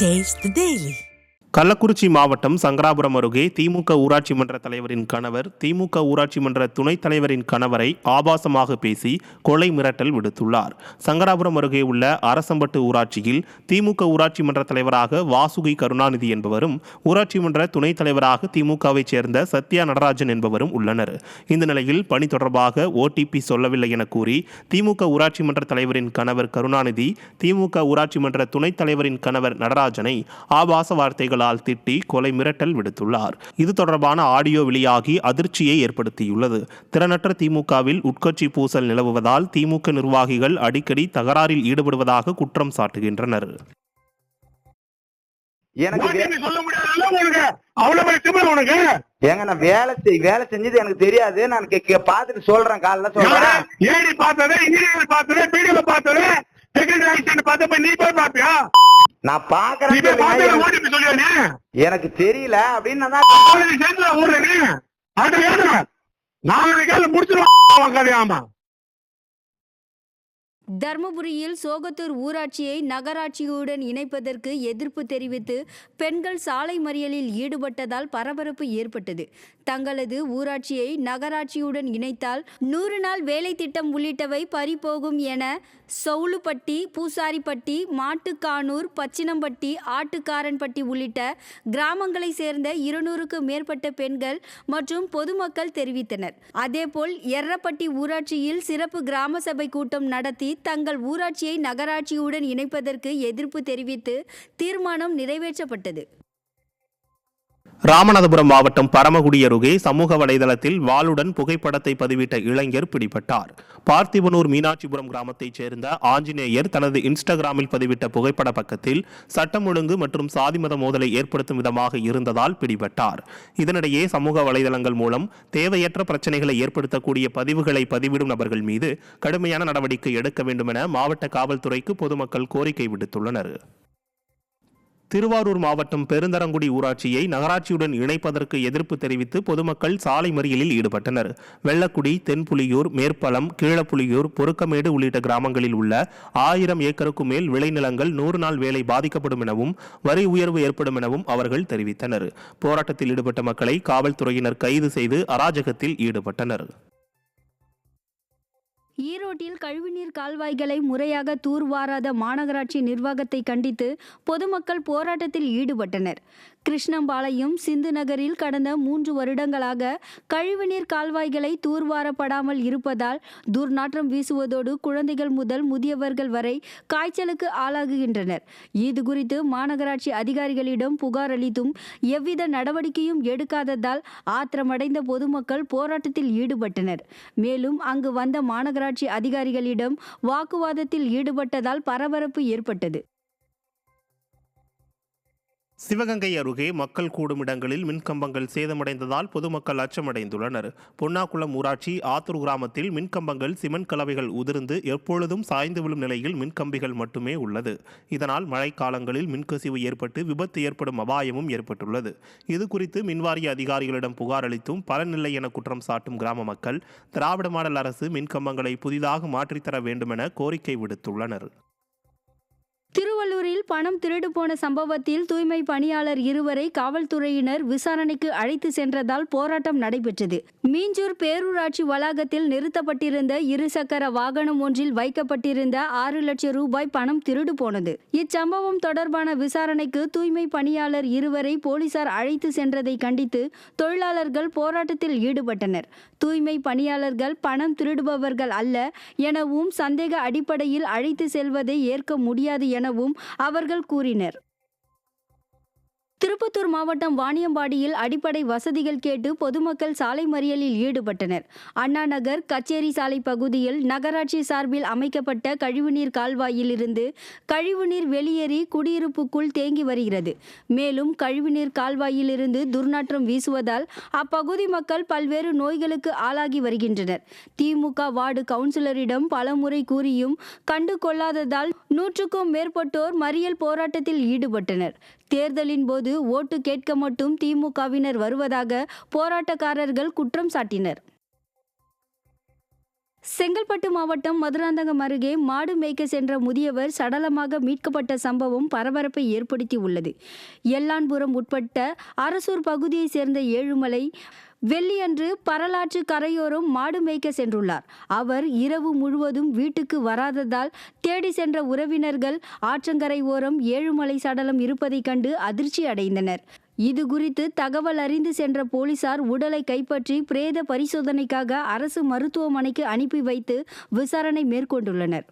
Taste the Daily. Kallakurichi மாவட்டம் சங்கராபுரம் அருகே திமுக ஊராட்சி மன்ற தலைவரின் கணவர் திமுக ஊராட்சி மன்ற துணைத் தலைவரின் கணவரை ஆபாசமாக பேசி கொலை மிரட்டல் விடுத்துள்ளார். சங்கராபுரம் அருகே உள்ள அரசம்பட்டு ஊராட்சியில் திமுக ஊராட்சி மன்ற தலைவராக வாசுகி கருணாநிதி என்பவரும் ஊராட்சி மன்ற துணைத் தலைவராக திமுகவைச் சேர்ந்த சத்யா நடராஜன் என்பவரும் உள்ளனர். இந்த நிலையில் பணி தொடர்பாக ஓடிபி சொல்லவில்லை என கூறி திமுக ஊராட்சி மன்ற தலைவரின் கணவர் கருணாநிதி திமுக ஊராட்சி மன்ற துணைத் தலைவரின் கணவர் நடராஜனை ஆபாச வார்த்தைகள் திட்டி கொலை மிரட்டல் விடுத்துள்ளார். இது தொடர்பான ஆடியோ வெளியாகி அதிர்ச்சியை ஏற்படுத்தியுள்ளது. திறனற்ற திமுகவில் உட்கட்சி பூசல் நிலவுவதால் திமுக நிர்வாகிகள் அடிக்கடி தகராறில் ஈடுபடுவதாக குற்றம் சாட்டுகின்றனர். வேலை செஞ்சது எனக்கு தெரியாது. நான் பாத்துட்டு சொல்றேன். காலைல சொல்றேன். நான் பாக்குறேன். எனக்கு தெரியல அப்படின்னு தர்மபுரியில் சோகத்தூர் ஊராட்சியை நகராட்சியுடன் இணைப்பதற்கு எதிர்ப்பு தெரிவித்து பெண்கள் சாலை மறியலில் ஈடுபட்டதால் பரபரப்பு ஏற்பட்டது. தங்களது ஊராட்சியை நகராட்சியுடன் இணைத்தால் 100 நாள் வேலை திட்டம் உள்ளிட்டவை பறிபோகும் என சவுளுப்பட்டி, பூசாரிப்பட்டி, மாட்டுக்கானூர், பச்சினம்பட்டி, ஆட்டுக்காரன்பட்டி உள்ளிட்ட கிராமங்களை சேர்ந்த 200க்கும் மேற்பட்ட பெண்கள் மற்றும் பொதுமக்கள் தெரிவித்தனர். அதேபோல் எர்ரப்பட்டி ஊராட்சியில் சிறப்பு கிராம சபை கூட்டம் நடத்தி தங்கள் ஊராட்சியை நகராட்சியுடன் இணைப்பதற்கு எதிர்ப்பு தெரிவித்து தீர்மானம் நிறைவேற்றப்பட்டது. ராமநாதபுரம் மாவட்டம் பரமக்குடி அருகே சமூக வலைதளத்தில் வாளுடன் புகைப்படத்தை பதிவிட்ட இளைஞர் பிடிபட்டார். பார்த்திபனூர் மீனாட்சிபுரம் கிராமத்தைச் சேர்ந்த ஆஞ்சநேயர் தனது இன்ஸ்டாகிராமில் பதிவிட்ட புகைப்பட பக்கத்தில் சட்டம் ஒழுங்கு மற்றும் சாதி மத மோதலை ஏற்படுத்தும் விதமாக இருந்ததால் பிடிபட்டார். இதனிடையே சமூக வலைதளங்கள் மூலம் தேவையற்ற பிரச்சனைகளை ஏற்படுத்தக்கூடிய பதிவுகளை பதிவிடும் நபர்கள் மீது கடுமையான நடவடிக்கை எடுக்க வேண்டும் என மாவட்ட காவல்துறைக்கு பொதுமக்கள் கோரிக்கை விடுத்துள்ளனர். திருவாரூர் மாவட்டம் பெருந்தரங்குடி ஊராட்சியை நகராட்சியுடன் இணைப்பதற்கு எதிர்ப்பு தெரிவித்து பொதுமக்கள் சாலை மறியலில் ஈடுபட்டனர். வெள்ளக்குடி, தென்புலியூர், மேற்பலம், கீழப்புலியூர், பொருக்கமேடு உள்ளிட்ட கிராமங்களில் உள்ள 1000 ஏக்கருக்கும் மேல் விளைநிலங்கள் 100 நாள் வேலை பாதிக்கப்படும் எனவும் வரி உயர்வு ஏற்படும் எனவும் அவர்கள் தெரிவித்தனர். போராட்டத்தில் ஈடுபட்ட மக்களை காவல்துறையினர் கைது செய்து அராஜகத்தில் ஈடுபட்டனர். ஈரோட்டில் கழிவுநீர் கால்வாய்களை முறையாக தூர்வாராத மாநகராட்சி நிர்வாகத்தை கண்டித்து பொதுமக்கள் போராட்டத்தில் ஈடுபட்டனர். கிருஷ்ணம்பாளையம், சிந்து நகரில் கடந்த 3 வருடங்களாக கழிவுநீர் கால்வாய்களை தூர்வாரப்படாமல் இருப்பதால் துர்நாற்றம் வீசுவதோடு குழந்தைகள் முதல் முதியவர்கள் வரை காய்ச்சலுக்கு ஆளாகுகின்றனர். இது குறித்து மாநகராட்சி அதிகாரிகளிடம் புகார் அளித்தும் எவ்வித நடவடிக்கையும் எடுக்காததால் ஆத்திரமடைந்த பொதுமக்கள் போராட்டத்தில் ஈடுபட்டனர். மேலும் அங்கு வந்த மாநகராட்சி அதிகாரிகளிடம் வாக்குவாதத்தில் ஈடுபட்டதால் பரபரப்பு ஏற்பட்டது. சிவகங்கை அருகே மக்கள் கூடும் இடங்களில் மின்கம்பங்கள் சேதமடைந்ததால் பொதுமக்கள் அச்சமடைந்துள்ளனர். பொன்னாக்குளம் ஊராட்சி ஆத்தூர் கிராமத்தில் மின்கம்பங்கள் சிமெண்ட் கலவைகள் உதிர்ந்து எப்பொழுதும் சாய்ந்து விழும் நிலையில் மின்கம்பிகள் மட்டுமே உள்ளது. இதனால் மழைக்காலங்களில் மின்கசிவு ஏற்பட்டு விபத்து ஏற்படும் அபாயமும் ஏற்பட்டுள்ளது. இது குறித்து மின்வாரிய அதிகாரிகளிடம் புகார் அளித்தும் பலனில்லை என குற்றம் சாட்டும் கிராம மக்கள் திராவிட மாடல் அரசு மின்கம்பங்களை புதிதாக மாற்றித்தர வேண்டும் என கோரிக்கை விடுத்துள்ளனர். திருவள்ளூரில் பணம் திருடு போன சம்பவத்தில் தூய்மை பணியாளர் 2வரை காவல்துறையினர் விசாரணைக்கு அழைத்து சென்றதால் போராட்டம் நடைபெற்றது. மீஞ்சூர் பேரூராட்சி வளாகத்தில் நிறுத்தப்பட்டிருந்த 2 சக்கர வாகனம் ஒன்றில் வைக்கப்பட்டிருந்த 6 லட்சம் ரூபாய் பணம் திருடு போனது. இச்சம்பவம் தொடர்பான விசாரணைக்கு தூய்மை பணியாளர் 2வரை போலீசார் அழைத்து சென்றதை கண்டித்து தொழிலாளர்கள் போராட்டத்தில் ஈடுபட்டனர். தூய்மை பணியாளர்கள் பணம் திருடுபவர்கள் அல்ல எனவும் சந்தேக அடிப்படையில் அழைத்து செல்வதை ஏற்க முடியாது எனவும் அவர்கள் கூறினர். திருப்பத்தூர் மாவட்டம் வாணியம்பாடியில் அடிப்படை வசதிகள் கேட்டு பொதுமக்கள் சாலை மறியலில் ஈடுபட்டனர். அண்ணா நகர், கச்சேரி சாலை பகுதியில் நகராட்சி சார்பில் அமைக்கப்பட்ட கழிவுநீர் கால்வாயிலிருந்து கழிவுநீர் வெளியேறி குடியிருப்புக்குள் தேங்கி வருகிறது. மேலும் கழிவுநீர் கால்வாயிலிருந்து துர்நாற்றம் வீசுவதால் அப்பகுதி மக்கள் பல்வேறு நோய்களுக்கு ஆளாகி வருகின்றனர். திமுக வார்டு கவுன்சிலரிடம் பலமுறை கூறியும் கண்டு கொள்ளாததால் 100க்கும் மேற்பட்டோர் மறியல் போராட்டத்தில் ஈடுபட்டனர். தேர்தலின் போது ஓட்டு கேட்க மட்டும் திமுகவினர் வருவதாக போராட்டக்காரர்கள் குற்றம் சாட்டினர். செங்கல்பட்டு மாவட்டம் மதுராந்தகம் அருகே மாடு மேய்க்க சென்ற முதியவர் சடலமாக மீட்கப்பட்ட சம்பவம் பரபரப்பை ஏற்படுத்தி உள்ளது. எல்லான்புரம் உட்பட்ட அரசூர் பகுதியைச் சேர்ந்த ஏழுமலை வெள்ளியன்று பரலாற்று கரையோரம் மாடு மேய்க்க சென்றுள்ளார். அவர் இரவு முழுவதும் வீட்டுக்கு வராததால் தேடி சென்ற உறவினர்கள் ஆற்றங்கரை ஓரம் ஏழுமலை சடலம் இருப்பதைக் கண்டு அதிர்ச்சி அடைந்தனர். இது குறித்து தகவல் அறிந்து சென்ற போலீசார் உடலை கைப்பற்றி பிரேத பரிசோதனைக்காக அரசு மருத்துவமனைக்கு அனுப்பி வைத்து விசாரணை மேற்கொண்டுள்ளனர்.